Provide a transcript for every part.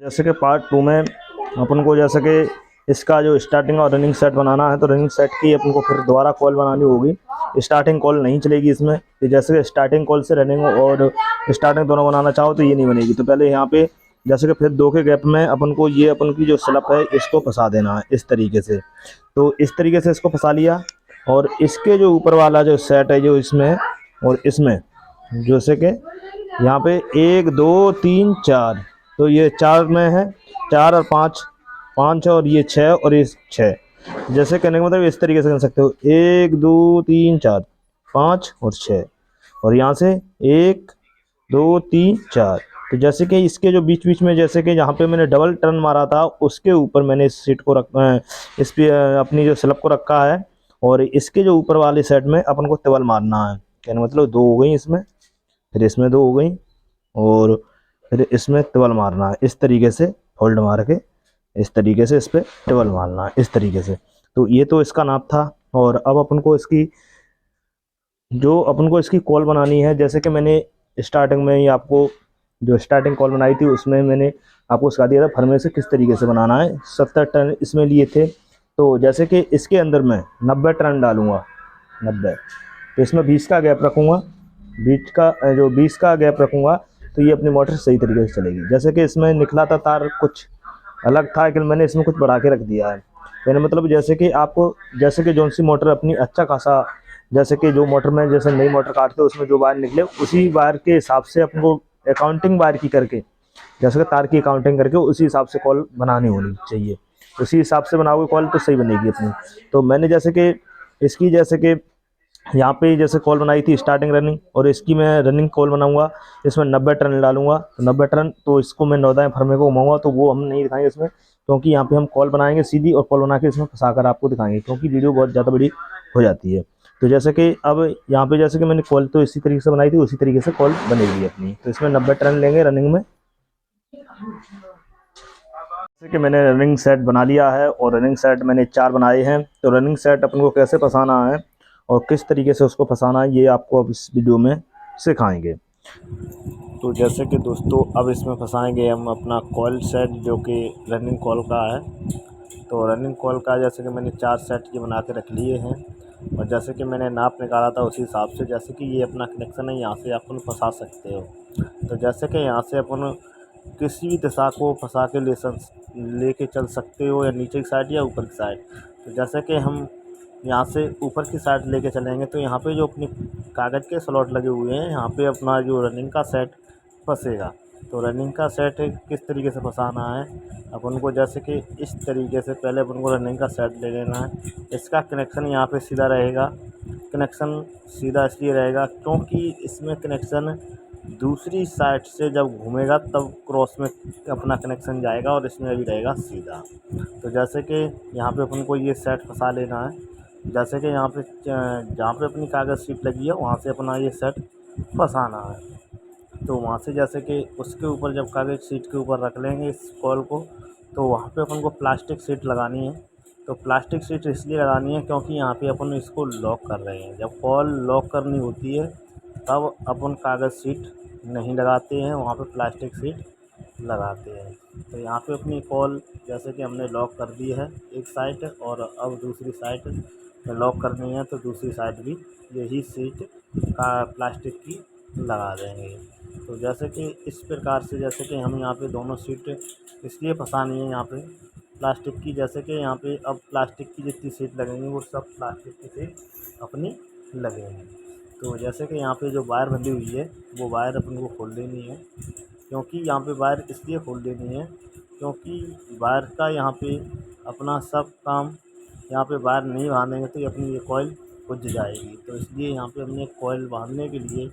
जैसे कि part two में अपन को जैसे कि इसका जो स्टार्टिंग और रनिंग सेट बनाना है, तो रनिंग सेट की अपन को फिर दोबारा कॉल बनानी होगी। स्टार्टिंग कॉल नहीं चलेगी इसमें, कि जैसे कि स्टार्टिंग कॉल से रनिंग और स्टार्टिंग दोनों बनाना चाहो तो ये नहीं बनेगी। तो पहले यहाँ पे जैसे कि फिर दो के गैप में अपन को ये अपन की जो स्लप है इसको फंसा देना है इस तरीके से। तो इस तरीके से इसको फंसा लिया, और इसके जो ऊपर वाला जो सेट है जो इसमें और इसमें जैसे कि यहाँ पे एक दो तीन चार, तो ये चार में है, चार और पाँच, पाँच और ये छः और ये छः। जैसे कहने का मतलब इस तरीके से कर सकते हो, एक दो तीन चार, पाँच और छः, और यहाँ से एक दो तीन चार। तो जैसे कि इसके जो बीच बीच में जैसे कि जहाँ पे मैंने डबल टर्न मारा था उसके ऊपर मैंने इस सीट को इस पे अपनी जो स्लब को रखा है, और इसके जो ऊपर वाले सेट में अपन को टेबल मारना है। कहने का मतलब दो हो गई इसमें, फिर इसमें दो हो गई, और फिर इसमें टेबल मारना है इस तरीके से, होल्ड मार के इस तरीके से इस पर टेबल मारना है इस तरीके से। तो ये तो इसका नाप था। और अब अपन को इसकी कॉल बनानी है। जैसे कि मैंने स्टार्टिंग में ही आपको जो स्टार्टिंग कॉल बनाई थी उसमें मैंने आपको सिखा दिया था फर्मे से किस तरीके से बनाना है। 70 टर्न इसमें लिए थे, तो जैसे कि इसके अंदर मैं 90 टर्न डालूंगा, 90, तो इसमें 20 का गैप रखूँगा, 20 का गैप रखूँगा, तो ये अपनी मोटर सही तरीके से चलेगी। जैसे कि इसमें निकला था तार कुछ अलग था, कि मैंने इसमें कुछ बढ़ा के रख दिया है। यानी मतलब जैसे कि आपको जैसे कि जौन सी मोटर अपनी अच्छा खासा, जैसे कि जो मोटर में जैसे नई मोटर काटते हो उसमें जो वायर निकले उसी वायर के हिसाब से अपन को अकाउंटिंग वायर की करके, जैसे कि तार की अकाउंटिंग करके उसी हिसाब से कॉल बनानी होनी चाहिए। उसी हिसाब से बनाओगे कॉल तो सही बनेगी अपनी। तो मैंने जैसे कि इसकी जैसे कि यहाँ पे जैसे कॉल बनाई थी स्टार्टिंग रनिंग, और इसकी मैं रनिंग कॉल बनाऊंगा, इसमें 90 टर्न डालूंगा, तो 90 टर्न तो इसको मैं 9 फरमे को घुमाऊंगा, तो वो हम नहीं दिखाएंगे इसमें, क्योंकि यहाँ पे हम कॉल बनाएंगे सीधी, और कॉल बना के इसमें फंसा कर आपको दिखाएंगे, क्योंकि वीडियो बहुत ज़्यादा बड़ी हो जाती है। तो जैसे कि अब यहाँ पे जैसे कि मैंने कॉल तो इसी तरीके से बनाई थी, उसी तरीके से कॉल बनेगी अपनी। तो इसमें 90 टर्न लेंगे रनिंग में। जैसे कि मैंने रनिंग सेट बना लिया है, और रनिंग सेट मैंने 4 बनाए हैं। तो रनिंग सेट अपन को कैसे फंसाना है और किस तरीके से उसको फंसाना है ये आपको अब इस वीडियो में सिखाएंगे। तो जैसे कि दोस्तों अब इसमें फंसाएंगे हम अपना कॉल सेट जो कि रनिंग कॉल का है। तो रनिंग कॉल का जैसे कि मैंने 4 सेट ये बना के रख लिए हैं, और जैसे कि मैंने नाप निकाला था उसी हिसाब से, जैसे कि ये अपना कनेक्शन है, यहाँ से अपन फंसा सकते हो। तो जैसे कि यहाँ से अपन किसी भी दिशा को फंसा के लेके चल सकते हो, या नीचे की साइड या ऊपर की साइड। तो जैसे कि हम यहाँ से ऊपर की साइड लेके चलेंगे, तो यहाँ पे जो अपनी कागज़ के स्लॉट लगे हुए हैं यहाँ पे अपना जो रनिंग का सेट फंसेगा। तो रनिंग का सेट किस तरीके से फंसाना है अपन को, जैसे कि इस तरीके से पहले अपन को रनिंग का सेट ले लेना है। इसका कनेक्शन यहाँ पे सीधा रहेगा। कनेक्शन सीधा इसलिए रहेगा क्योंकि इसमें कनेक्शन दूसरी साइड से जब घूमेगा तब क्रॉस में अपना कनेक्शन जाएगा, और इसमें भी रहेगा सीधा। तो जैसे कि यहाँ पे अपन को ये सेट फंसा लेना है। जैसे कि यहाँ पे जहाँ पे अपनी कागज़ शीट लगी है वहाँ से अपना ये सेट फंसाना है। तो वहाँ से जैसे कि उसके ऊपर जब कागज़ शीट के ऊपर रख लेंगे इस कॉल को, तो वहाँ पे अपन को प्लास्टिक शीट लगानी है। तो प्लास्टिक शीट इसलिए लगानी है क्योंकि यहाँ पे अपन इसको लॉक कर रहे हैं। जब कॉल लॉक करनी होती है तब अपन कागज़ शीट नहीं लगाते हैं, वहाँ पे प्लास्टिक शीट लगाते हैं। तो यहाँ पे अपनी कॉल जैसे कि हमने लॉक कर दी है एक साइड, और अब दूसरी साइड में लॉक करनी है, तो दूसरी साइड भी यही सीट का प्लास्टिक की लगा देंगे। तो जैसे कि इस प्रकार से जैसे कि हम यहाँ पे दोनों सीट इसलिए फंसानी है यहाँ पे प्लास्टिक की, जैसे कि यहाँ पे अब प्लास्टिक की जितनी सीट लगेंगी वो सब प्लास्टिक की सीट अपनी लगेंगी। तो जैसे कि यहाँ पे जो वायर बंधी हुई है वो वायर अपन को खोल देनी है। क्योंकि यहाँ पे वायर इसलिए खोल देनी है क्योंकि वायर का यहाँ पे अपना सब काम, यहाँ पे वायर नहीं बांधेंगे तो ये अपनी ये कॉइल उज जाएगी। तो इसलिए यहाँ पे हमने कॉइल बांधने के लिए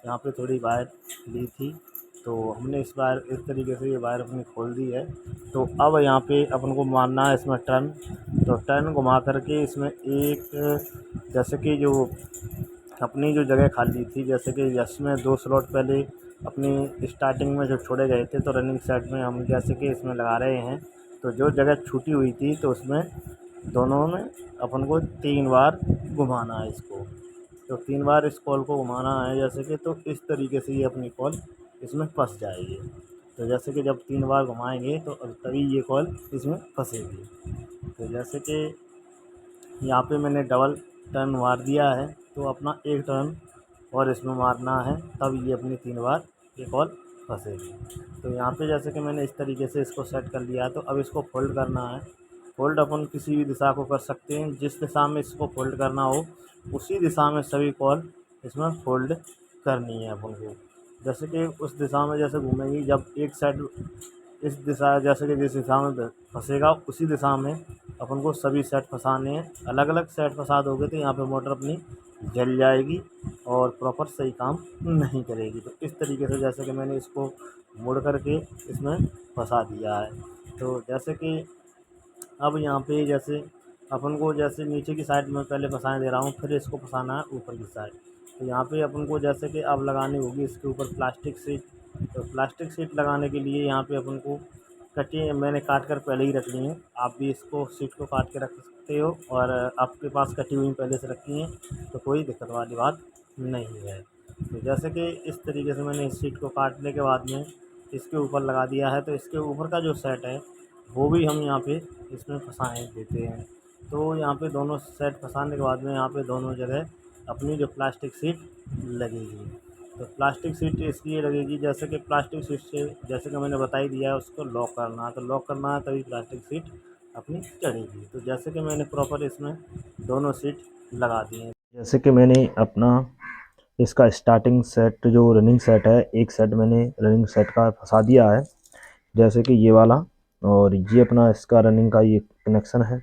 यहाँ पे थोड़ी वायर ली थी, तो हमने इस तरीके से ये वायर अपनी खोल दी है। तो अब यहाँ पे अपन को मारना है इसमें टर्न। तो टर्न घुमा करके इसमें एक, जैसे कि जो अपनी जो जगह खाली थी, जैसे कि इसमें 2 स्लॉट पहले अपनी स्टार्टिंग में जो छोड़े गए थे, तो रनिंग सेट में हम जैसे कि इसमें लगा रहे हैं। तो जो जगह छूटी हुई थी तो उसमें दोनों में अपन को 3 बार घुमाना है इसको। तो 3 बार इस कॉल को घुमाना है जैसे कि, तो इस तरीके से ये अपनी कॉल इसमें फंस जाएगी। तो जैसे कि जब 3 बार घुमाएंगे तो तभी ये कॉइल इसमें फंसेगी। तो जैसे कि यहाँ पे मैंने डबल टर्न मार दिया है, तो अपना एक टर्न और इसमें मारना है, तब ये अपनी 3 बार ये कॉइल फंसेगी। तो यहाँ पे जैसे कि मैंने इस तरीके से इसको सेट कर लिया है, तो अब इसको फोल्ड करना है। फोल्ड अपन किसी भी दिशा को कर सकते हैं, जिस दिशा में इसको फोल्ड करना हो उसी दिशा में सभी कॉइल इसमें फोल्ड करनी है अपन को। जैसे कि उस दिशा में जैसे घूमेंगी, जब एक साइड इस दिशा जैसे कि जिस दिशा में फंसेगा उसी दिशा में अपन को सभी सेट फंसाने हैं। अलग अलग सेट फंसा दोगे तो यहाँ पे मोटर अपनी जल जाएगी और प्रॉपर सही काम नहीं करेगी। तो इस तरीके से जैसे कि मैंने इसको मोड़ करके इसमें फंसा दिया है। तो जैसे कि अब यहाँ पे जैसे अपन को जैसे नीचे की साइड में पहले फंसाने दे रहा हूँ, फिर इसको फंसाना है ऊपर की साइड। तो यहाँ पे अपन को जैसे कि अब लगानी होगी इसके ऊपर प्लास्टिक शीट। तो प्लास्टिक शीट लगाने के लिए यहाँ पे अपन को कटी मैंने काट कर पहले ही रख ली है। आप भी इसको शीट को काट के रख सकते हो, और आपके पास कटी हुई पहले से रखी हैं तो कोई दिक्कत वाली बात नहीं है। तो जैसे कि इस तरीके से मैंने इस शीट को काटने के बाद में इसके ऊपर लगा दिया है, तो इसके ऊपर का जो सेट है वो भी हम यहाँ पे इसमें फंसाए देते हैं। तो यहाँ पे दोनों सेट फंसाने के बाद में यहाँ पे दोनों जगह अपनी जो प्लास्टिक शीट लगेगी। तो प्लास्टिक शीट इसलिए लगेगी, जैसे कि प्लास्टिक शीट से जैसे कि मैंने बता ही दिया है उसको लॉक करना है, तो लॉक करना है तभी प्लास्टिक शीट अपनी चढ़ेगी। तो जैसे कि मैंने प्रॉपर इसमें दोनों सीट लगा दी हैं। जैसे कि मैंने अपना इसका स्टार्टिंग सेट जो रनिंग सेट है, एक सेट मैंने रनिंग सेट का फंसा दिया है, जैसे कि ये वाला, और ये अपना इसका रनिंग का ये कनेक्शन है।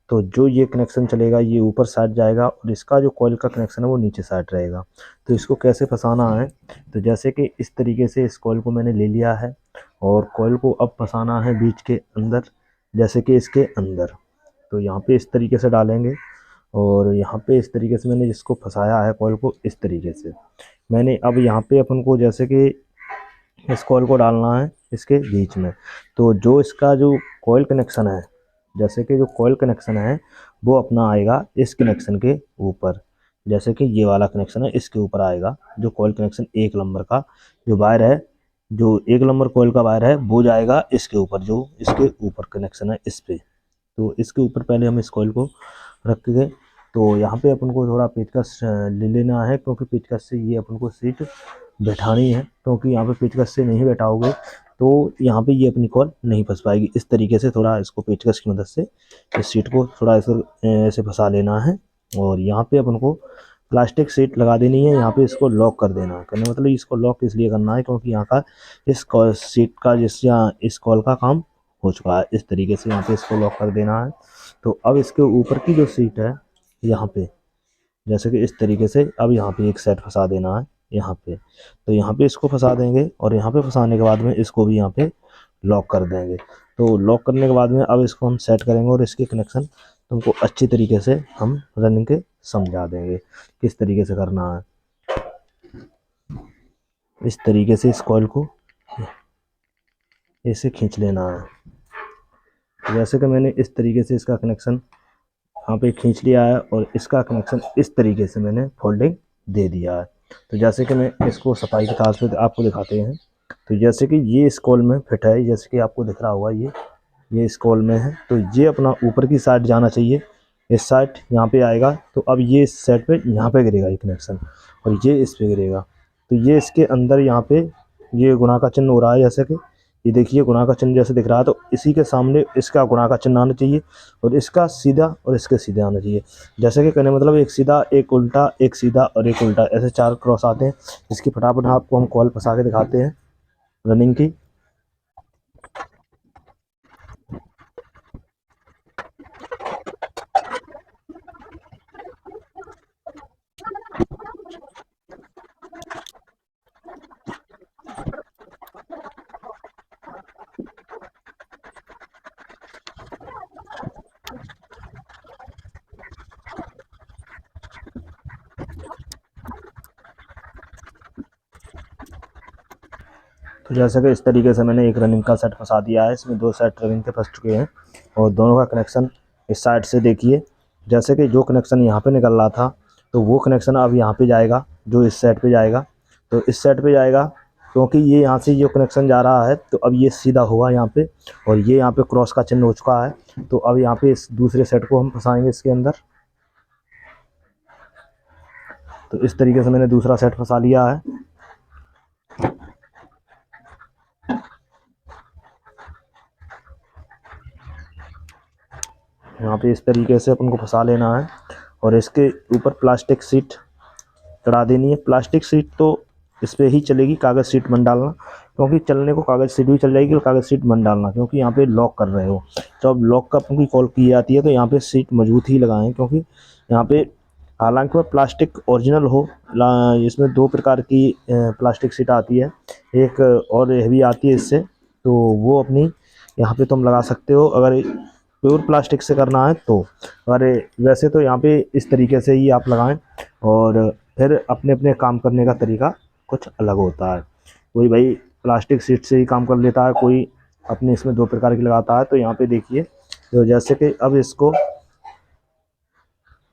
तो जो ये कनेक्शन चलेगा ये ऊपर साइड जाएगा और इसका जो कॉइल का कनेक्शन है वो नीचे साइड रहेगा। तो इसको कैसे फंसाना है, तो जैसे कि इस तरीके से इस कॉइल को मैंने ले लिया है और कॉइल को अब फंसाना है बीच के अंदर, जैसे कि इसके अंदर। तो यहाँ पे इस तरीके से डालेंगे और यहाँ पे इस तरीके से मैंने जिसको फंसाया है कॉइल को, इस तरीके से मैंने अब यहाँ पे अपन को जैसे कि इस कॉइल को डालना है इसके बीच में। तो जो इसका जो कॉइल कनेक्शन है, जैसे कि जो कॉइल कनेक्शन है वो अपना आएगा इस कनेक्शन के ऊपर, जैसे कि ये वाला कनेक्शन है इसके ऊपर आएगा। जो कॉइल कनेक्शन 1 नंबर का जो वायर है, जो 1 नंबर कॉइल का वायर है वो जाएगा इसके ऊपर, जो इसके ऊपर कनेक्शन है इस पे। तो इसके ऊपर पहले हम इस कॉइल को रख के, तो यहाँ पे अपन को थोड़ा पेचकस ले लेना है, क्योंकि पेचकस से ये अपन को सीट बैठानी है, क्योंकि यहाँ पे पेचकस से नहीं बैठाओगे तो यहाँ पे ये अपनी कॉल नहीं फंस पाएगी। इस तरीके से थोड़ा इसको पेचकस की मदद से इस सीट को थोड़ा ऐसे फंसा लेना है और यहाँ पे अपन को प्लास्टिक सीट लगा देनी है। यहाँ पे इसको लॉक कर देना है, करने मतलब इसको लॉक इसलिए करना है क्योंकि यहाँ का इस कॉल सीट का जिस या इस कॉल का काम हो चुका है। इस तरीके से यहाँ पे इसको लॉक कर देना है। तो अब इसके ऊपर की जो सीट है यहाँ पे, जैसे कि इस तरीके से अब यहाँ पे एक सेट फंसा देना है यहाँ पे। तो यहाँ पे इसको फंसा देंगे और यहाँ पे फंसाने के बाद में इसको भी यहाँ पे लॉक कर देंगे। तो लॉक करने के बाद में अब इसको हम सेट करेंगे और इसके कनेक्शन तुमको अच्छी तरीके से हम रनिंग के समझा देंगे किस तरीके से करना है। इस तरीके से इस कॉइल को ऐसे खींच लेना है। जैसे कि मैंने इस तरीके से इसका कनेक्शन यहाँ पे खींच लिया है और इसका कनेक्शन इस तरीके से मैंने फोल्डिंग दे दिया है। तो जैसे कि मैं इसको सफाई के तार पे आपको दिखाते हैं। तो जैसे कि ये इस कॉल में फिट है, जैसे कि आपको दिख रहा होगा ये इस कॉल में है। तो ये अपना ऊपर की साइड जाना चाहिए, इस साइड यहाँ पे आएगा। तो अब ये इस साइड पे यहाँ पे गिरेगा ये कनेक्शन और ये इस पे गिरेगा। तो ये इसके अंदर यहाँ पे ये गुणा का चिन्ह हो रहा है, जैसे कि ये देखिए गुणा का चिन्ह जैसे दिख रहा है, तो इसी के सामने इसका गुणा का चिन्ह आना चाहिए और इसका सीधा और इसके सीधे आना चाहिए। जैसे कि कहने मतलब एक सीधा, एक उल्टा, एक सीधा और एक उल्टा, ऐसे 4 क्रॉस आते हैं। इसकी फटाफट आपको हम कॉल फंसा के दिखाते हैं रनिंग की। तो जैसे कि इस तरीके से मैंने एक रनिंग का सेट फंसा दिया है। इसमें 2 सेट रनिंग के फंस चुके हैं और दोनों का कनेक्शन इस साइड से देखिए। जैसे कि जो कनेक्शन यहाँ पे निकल रहा था तो वो कनेक्शन अब यहाँ पे जाएगा, जो इस साइड पे जाएगा। तो इस साइड पे जाएगा क्योंकि ये यहाँ से जो कनेक्शन जा रहा है तो अब ये सीधा होगा यहाँ पे, और ये यहाँ पे क्रॉस का चिन्ह हो चुका है। तो अब यहाँ पे इस दूसरे सेट को हम फंसाएंगे इसके अंदर। तो इस तरीके से मैंने दूसरा सेट फंसा लिया है। यहाँ पे इस तरीके से अपन को फंसा लेना है, और इसके ऊपर प्लास्टिक शीट चढ़ा देनी है। प्लास्टिक शीट तो इस पर ही चलेगी, कागज़ शीट मत डालना, क्योंकि चलने को कागज़ शीट भी चल जाएगी और कागज़ शीट मत डालना, क्योंकि यहाँ पे लॉक कर रहे हो। जब लॉक का अपन की कॉल की जाती है तो यहाँ पे शीट मजबूत ही लगाएं, क्योंकि यहाँ पे हालांकि वह प्लास्टिक ओरिजिनल हो, इसमें 2 प्रकार की प्लास्टिक शीट आती है, एक और हेवी आती है इससे, तो वो अपनी यहाँ पे तुम लगा सकते हो अगर प्योर प्लास्टिक से करना है तो। अगर वैसे तो यहाँ पे इस तरीके से ही आप लगाएं, और फिर अपने अपने काम करने का तरीका कुछ अलग होता है। कोई भाई प्लास्टिक शीट से ही काम कर लेता है, कोई अपने इसमें 2 प्रकार की लगाता है। तो यहाँ पे देखिए, तो जैसे कि अब इसको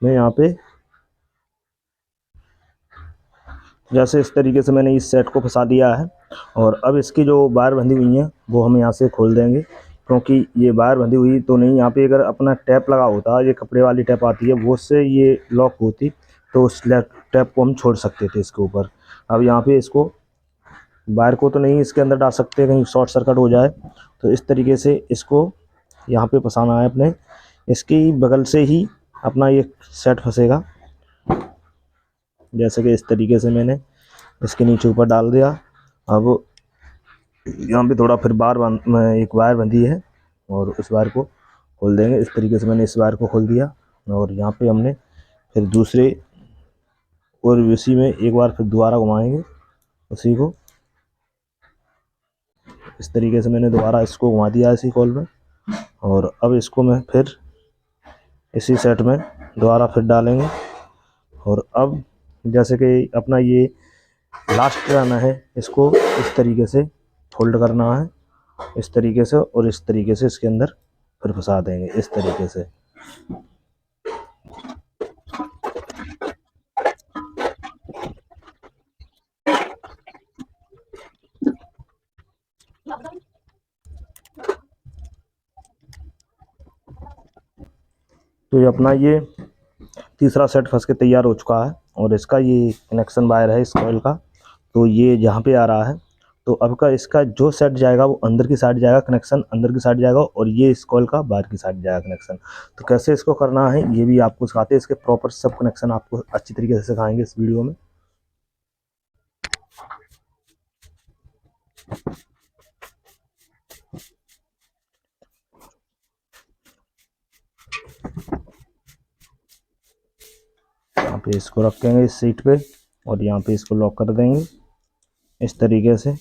मैं यहाँ पे जैसे इस तरीके से मैंने इस सेट को फंसा दिया है, और अब इसकी जो वायर बंधी हुई हैं वो हम यहाँ से खोल देंगे, क्योंकि ये वायर बंधी हुई तो नहीं। यहाँ पे अगर अपना टैप लगा होता, ये कपड़े वाली टैप आती है, वो से ये लॉक होती तो उस टैप को हम छोड़ सकते थे इसके ऊपर। अब यहाँ पे इसको वायर को तो नहीं इसके अंदर डाल सकते, कहीं शॉर्ट सर्किट हो जाए, तो इस तरीके से इसको यहाँ पे फंसाना है अपने। इसकी बगल से ही अपना ये सेट फंसेगा, जैसे कि इस तरीके से मैंने इसके नीचे ऊपर डाल दिया। अब यहाँ पे थोड़ा फिर एक वायर बंधी है, और उस वायर को खोल देंगे। इस तरीके से मैंने इस वायर को खोल दिया, और यहाँ पे हमने फिर दूसरे और उसी में एक बार फिर दोबारा घुमाएंगे उसी को। इस तरीके से मैंने दोबारा इसको घुमा दिया इसी कॉल में, और अब इसको मैं फिर इसी सेट में दोबारा फिर डालेंगे। और अब जैसे कि अपना ये लास्ट टर्न है, इसको इस तरीके से फोल्ड करना है, इस तरीके से, और इस तरीके से इसके अंदर फिर फंसा देंगे इस तरीके से। तो ये अपना ये तीसरा सेट फंस के तैयार हो चुका है, और इसका ये कनेक्शन वायर है इस कॉइल का, तो ये जहाँ पे आ रहा है। तो अब का इसका जो सेट जाएगा वो अंदर की साइड जाएगा, कनेक्शन अंदर की साइड जाएगा, और ये इस कॉइल का बाहर की साइड जाएगा कनेक्शन। तो कैसे इसको करना है ये भी आपको सिखाते हैं, इसके प्रॉपर सब कनेक्शन आपको अच्छी तरीके से सिखाएंगे इस वीडियो में। यहाँ पे इसको रखेंगे इस सीट पे, और यहाँ पे इसको लॉक कर देंगे इस तरीके से।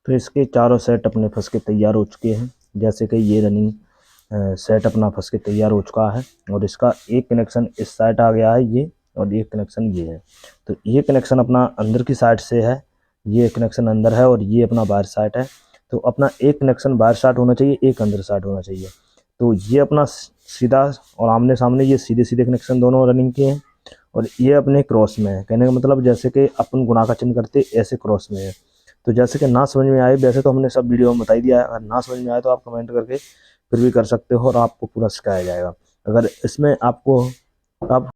तो इसके चारों सेट अपने फंस के तैयार हो चुके हैं। जैसे कि ये रनिंग सेट अपना फंस के तैयार हो चुका है, और इसका एक कनेक्शन इस साइड आ गया है ये, और एक कनेक्शन ये है। तो ये कनेक्शन अपना अंदर की साइड से है, ये कनेक्शन अंदर है, और ये अपना बाहर साइड है। तो अपना एक कनेक्शन बाहर साइड होना चाहिए, एक अंदर साइड होना चाहिए। तो ये अपना सीधा और आमने सामने ये सीधे सीधे कनेक्शन दोनों रनिंग के हैं, और ये अपने क्रॉस में है। कहने का मतलब जैसे कि अपन गुणा का चिन्ह करते ऐसे क्रॉस में है। तो जैसे कि ना समझ में आए, वैसे तो हमने सब वीडियो में बता ही दिया है, अगर ना समझ में आए तो आप कमेंट करके फिर भी कर सकते हो, और आपको पूरा सिखाया जाएगा। अगर इसमें आपको आप